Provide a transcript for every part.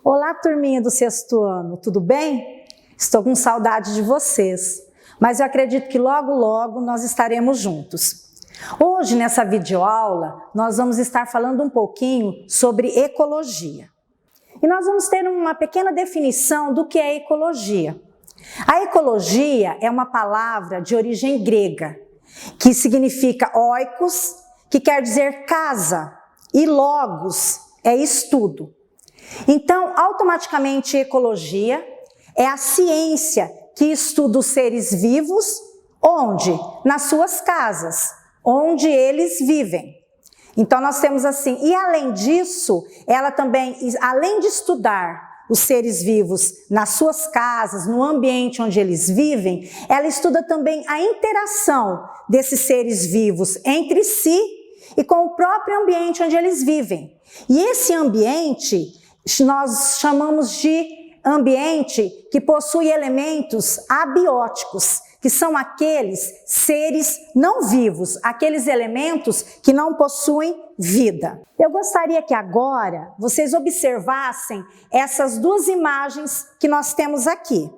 Olá, turminha do sexto ano, tudo bem? Estou com saudade de vocês, mas eu acredito que logo, logo nós estaremos juntos. Hoje, nessa videoaula, nós vamos estar falando um pouquinho sobre ecologia. E nós vamos ter uma pequena definição do que é ecologia. A ecologia é uma palavra de origem grega, que significa oikos, que quer dizer casa, e logos é estudo. Então, automaticamente, ecologia é a ciência que estuda os seres vivos, onde? Nas suas casas, onde eles vivem. Então, nós temos assim, e além disso, ela também, além de estudar os seres vivos nas suas casas, no ambiente onde eles vivem, ela estuda também a interação desses seres vivos entre si e com o próprio ambiente onde eles vivem. E esse ambiente nós chamamos de ambiente que possui elementos abióticos, que são aqueles seres não vivos, aqueles elementos que não possuem vida. Eu gostaria que agora vocês observassem essas duas imagens que nós temos aqui,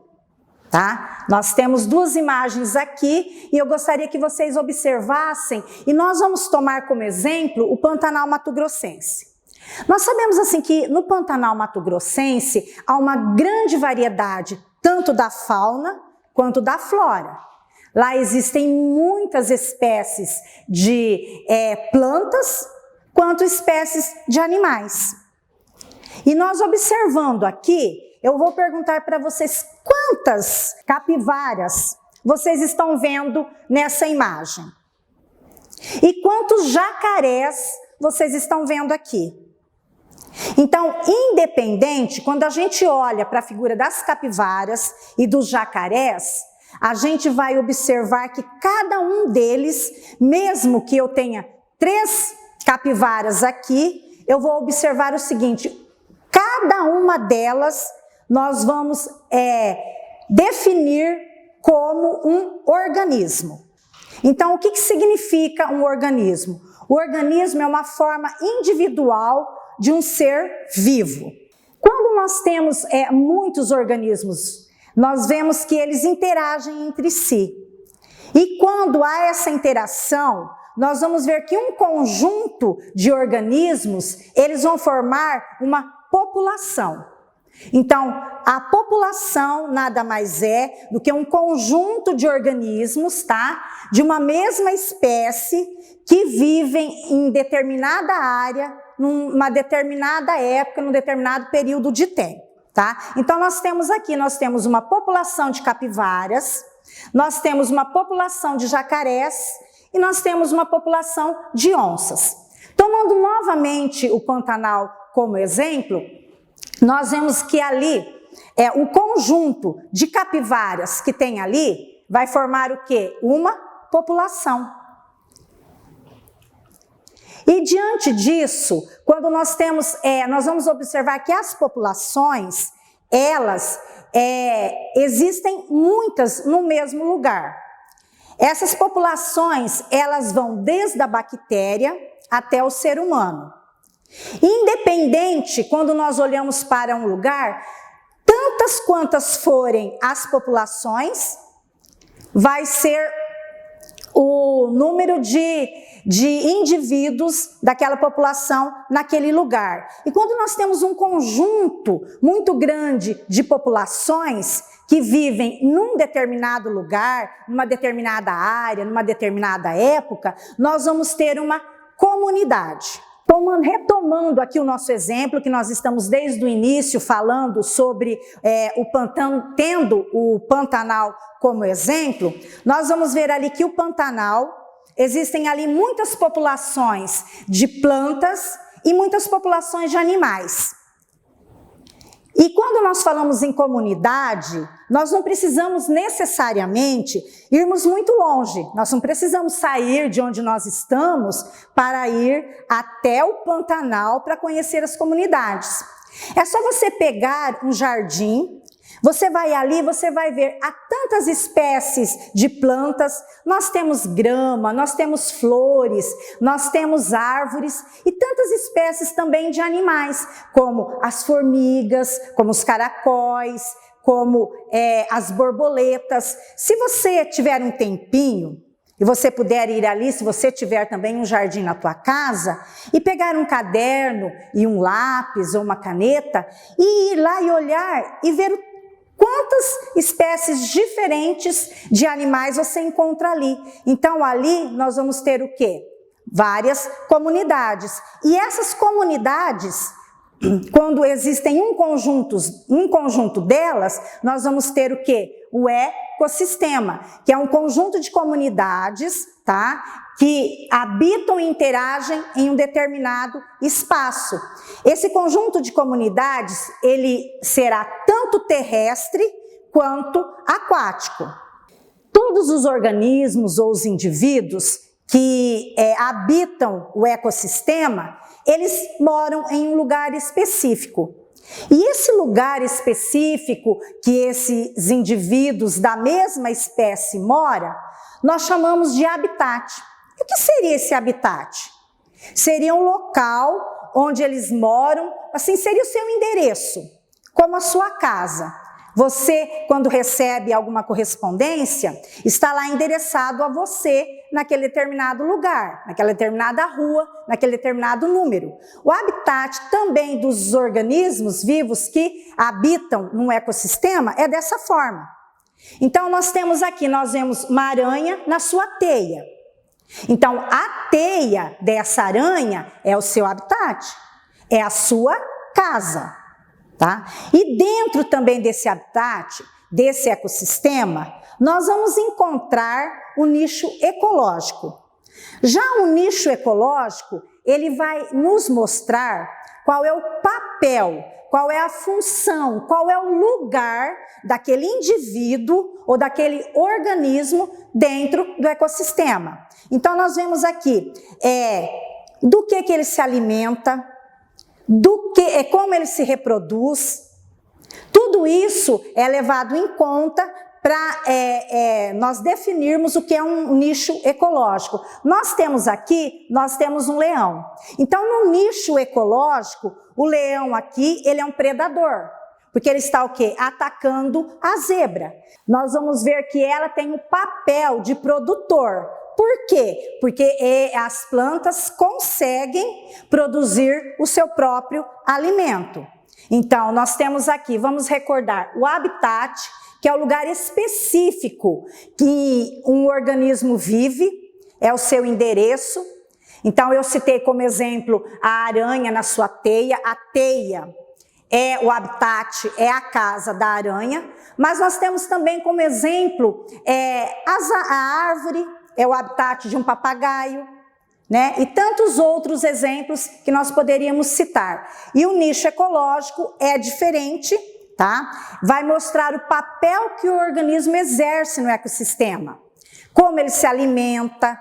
tá? Nós temos duas imagens aqui e eu gostaria que vocês observassem e nós vamos tomar como exemplo o Pantanal Mato-Grossense. Nós sabemos assim que no Pantanal Mato-Grossense há uma grande variedade tanto da fauna quanto da flora. Lá existem muitas espécies de plantas quanto espécies de animais. E nós observando aqui, eu vou perguntar para vocês quantas capivaras vocês estão vendo nessa imagem. E quantos jacarés vocês estão vendo aqui. Então, independente, quando a gente olha para a figura das capivaras e dos jacarés, a gente vai observar que cada um deles, mesmo que eu tenha 3 capivaras aqui, eu vou observar o seguinte, cada uma delas nós vamos definir como um organismo. Então, o que significa um organismo? O organismo é uma forma individual de um ser vivo. Quando nós temos muitos organismos, nós vemos que eles interagem entre si. E quando há essa interação, nós vamos ver que um conjunto de organismos, eles vão formar uma população. Então, a população nada mais é do que um conjunto de organismos, tá? De uma mesma espécie que vivem em determinada área, numa determinada época, num determinado período de tempo, tá? Então, nós temos uma população de capivaras, nós temos uma população de jacarés e nós temos uma população de onças. Tomando novamente o Pantanal como exemplo, nós vemos que ali, o conjunto de capivaras que tem ali, vai formar o quê? Uma população. E diante disso, quando nós temos, nós vamos observar que as populações, elas existem muitas no mesmo lugar. Essas populações, elas vão desde a bactéria até o ser humano. Independente, quando nós olhamos para um lugar, tantas quantas forem as populações, vai ser o número de indivíduos daquela população naquele lugar. E quando nós temos um conjunto muito grande de populações que vivem num determinado lugar, numa determinada área, numa determinada época, nós vamos ter uma comunidade. Retomando aqui o nosso exemplo, que nós estamos desde o início falando sobre tendo o Pantanal como exemplo, nós vamos ver ali que o Pantanal, existem ali muitas populações de plantas e muitas populações de animais. E quando nós falamos em comunidade, nós não precisamos necessariamente irmos muito longe. Nós não precisamos sair de onde nós estamos para ir até o Pantanal para conhecer as comunidades. É só você pegar um jardim, você vai ali, você vai ver há tantas espécies de plantas, nós temos grama, nós temos flores, nós temos árvores e tantas espécies também de animais, como as formigas, como os caracóis, como as borboletas. Se você tiver um tempinho, e você puder ir ali, se você tiver também um jardim na tua casa, e pegar um caderno e um lápis ou uma caneta, e ir lá e olhar e ver quantas espécies diferentes de animais você encontra ali. Então ali nós vamos ter o quê? Várias comunidades. E essas comunidades, quando existem um conjunto delas, nós vamos ter o quê? O ecossistema, que é um conjunto de comunidades, tá? Que habitam e interagem em um determinado espaço. Esse conjunto de comunidades, ele será tanto terrestre quanto aquático. Todos os organismos ou os indivíduos que habitam o ecossistema, eles moram em um lugar específico. E esse lugar específico que esses indivíduos da mesma espécie moram, nós chamamos de habitat. E o que seria esse habitat? Seria um local onde eles moram, assim, seria o seu endereço, como a sua casa. Você, quando recebe alguma correspondência, está lá endereçado a você naquele determinado lugar, naquela determinada rua, naquele determinado número. O habitat também dos organismos vivos que habitam num ecossistema é dessa forma. Então, nós temos aqui, nós vemos uma aranha na sua teia. Então, a teia dessa aranha é o seu habitat, é a sua casa. Tá? E dentro também desse habitat, desse ecossistema, nós vamos encontrar o nicho ecológico. Já o nicho ecológico, ele vai nos mostrar qual é o papel, qual é a função, qual é o lugar daquele indivíduo ou daquele organismo dentro do ecossistema. Então nós vemos aqui do que ele se alimenta, como ele se reproduz. Tudo isso é levado em conta para nós definirmos o que é um nicho ecológico. Nós temos um leão. Então, no nicho ecológico, o leão aqui, ele é um predador, porque ele está o quê? Atacando a zebra. Nós vamos ver que ela tem o papel de produtor. Por quê? Porque as plantas conseguem produzir o seu próprio alimento. Então, nós temos aqui, vamos recordar, o habitat, que é o lugar específico que um organismo vive, é o seu endereço. Então, eu citei como exemplo a aranha na sua teia. A teia é o habitat, é a casa da aranha. Mas nós temos também como exemplo a árvore, é o habitat de um papagaio, né? E tantos outros exemplos que nós poderíamos citar. E o nicho ecológico é diferente, tá? Vai mostrar o papel que o organismo exerce no ecossistema. Como ele se alimenta,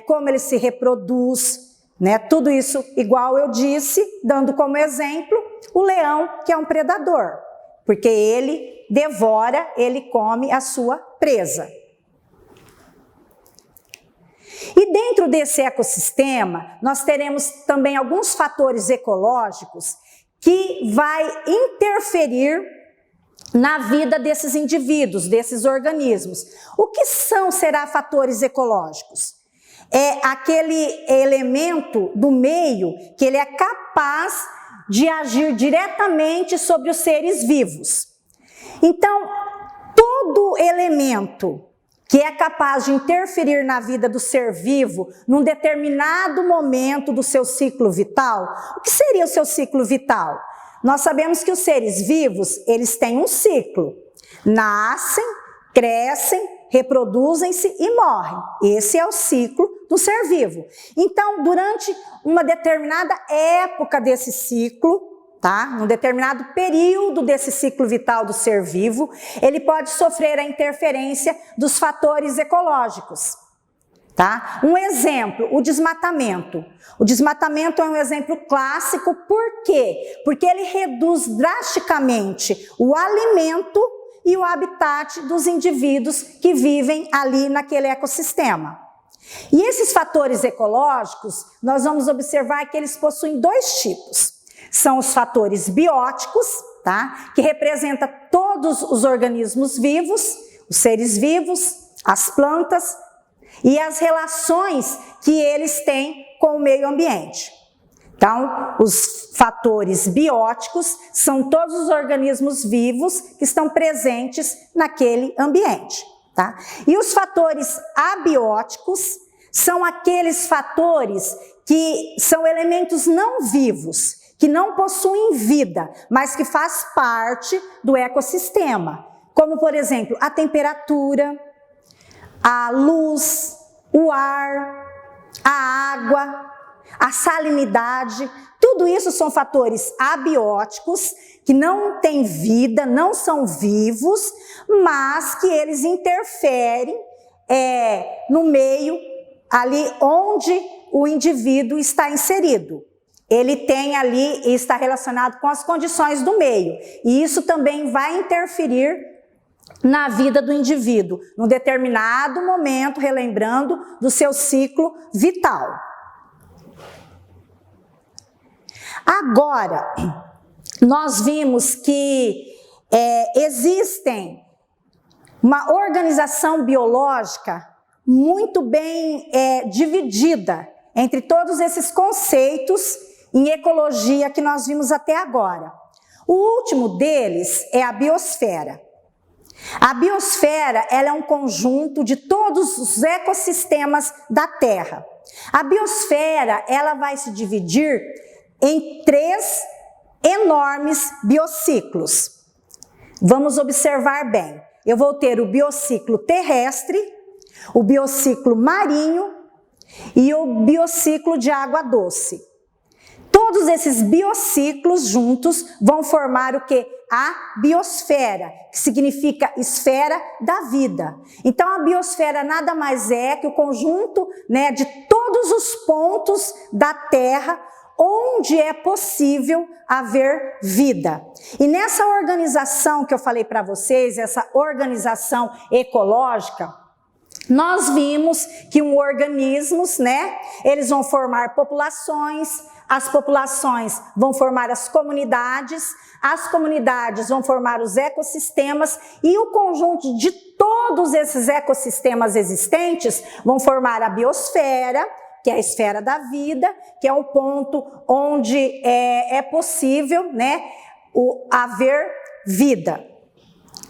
como ele se reproduz, né? Tudo isso, igual eu disse, dando como exemplo o leão, que é um predador, porque ele devora, ele come a sua presa. E dentro desse ecossistema, nós teremos também alguns fatores ecológicos que vai interferir na vida desses indivíduos, desses organismos. O que será fatores ecológicos? É aquele elemento do meio que ele é capaz de agir diretamente sobre os seres vivos. Então, todo elemento que é capaz de interferir na vida do ser vivo num determinado momento do seu ciclo vital. O que seria o seu ciclo vital? Nós sabemos que os seres vivos, eles têm um ciclo. Nascem, crescem, reproduzem-se e morrem. Esse é o ciclo do ser vivo. Então, durante uma determinada época desse ciclo, tá? Num determinado período desse ciclo vital do ser vivo, ele pode sofrer a interferência dos fatores ecológicos. Tá? Um exemplo, o desmatamento. O desmatamento é um exemplo clássico, por quê? Porque ele reduz drasticamente o alimento e o habitat dos indivíduos que vivem ali naquele ecossistema. E esses fatores ecológicos, nós vamos observar que eles possuem dois tipos. São os fatores bióticos, tá? Que representa todos os organismos vivos, os seres vivos, as plantas e as relações que eles têm com o meio ambiente. Então, os fatores bióticos são todos os organismos vivos que estão presentes naquele ambiente, tá? E os fatores abióticos são aqueles fatores que são elementos não vivos, que não possuem vida, mas que faz parte do ecossistema, como, por exemplo, a temperatura, a luz, o ar, a água, a salinidade. Tudo isso são fatores abióticos que não têm vida, não são vivos, mas que eles interferem no meio ali onde o indivíduo está inserido. Ele tem ali e está relacionado com as condições do meio, e isso também vai interferir na vida do indivíduo, num determinado momento, relembrando do seu ciclo vital. Agora, nós vimos que existem uma organização biológica muito bem dividida entre todos esses conceitos em ecologia que nós vimos até agora. O último deles é a biosfera. A biosfera, ela é um conjunto de todos os ecossistemas da Terra. A biosfera, ela vai se dividir em 3 enormes biociclos. Vamos observar bem. Eu vou ter o biociclo terrestre, o biociclo marinho e o biociclo de água doce. Todos esses biociclos juntos vão formar o quê? A biosfera, que significa esfera da vida. Então a biosfera nada mais é que o conjunto, né, de todos os pontos da Terra onde é possível haver vida. E nessa organização que eu falei para vocês, essa organização ecológica, nós vimos que organismos, né, eles vão formar populações, as populações vão formar as comunidades vão formar os ecossistemas e o conjunto de todos esses ecossistemas existentes vão formar a biosfera, que é a esfera da vida, que é o ponto onde é possível, né, haver vida.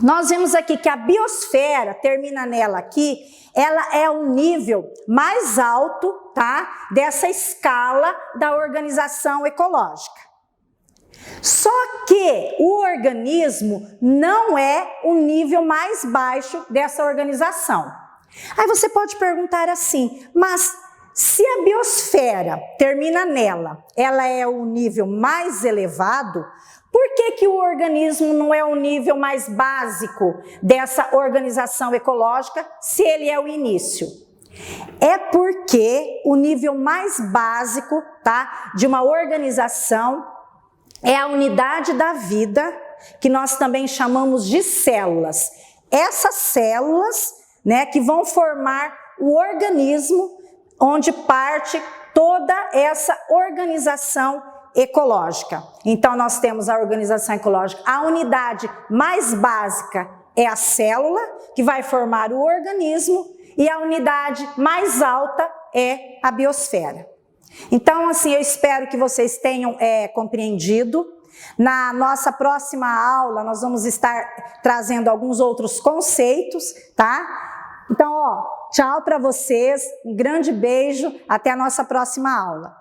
Nós vemos aqui que a biosfera, termina nela aqui, ela é o nível mais alto, tá, dessa escala da organização ecológica. Só que o organismo não é o nível mais baixo dessa organização. Aí você pode perguntar assim, mas se a biosfera termina nela, ela é o nível mais elevado, por que o organismo não é o nível mais básico dessa organização ecológica, se ele é o início? É porque o nível mais básico, tá, de uma organização é a unidade da vida, que nós também chamamos de células. Essas células, né, que vão formar o organismo onde parte toda essa organização ecológica. Então nós temos a organização ecológica, a unidade mais básica é a célula, que vai formar o organismo, e a unidade mais alta é a biosfera. Então, assim, eu espero que vocês tenham compreendido. Na nossa próxima aula, nós vamos estar trazendo alguns outros conceitos, tá? Então, tchau para vocês, um grande beijo, até a nossa próxima aula.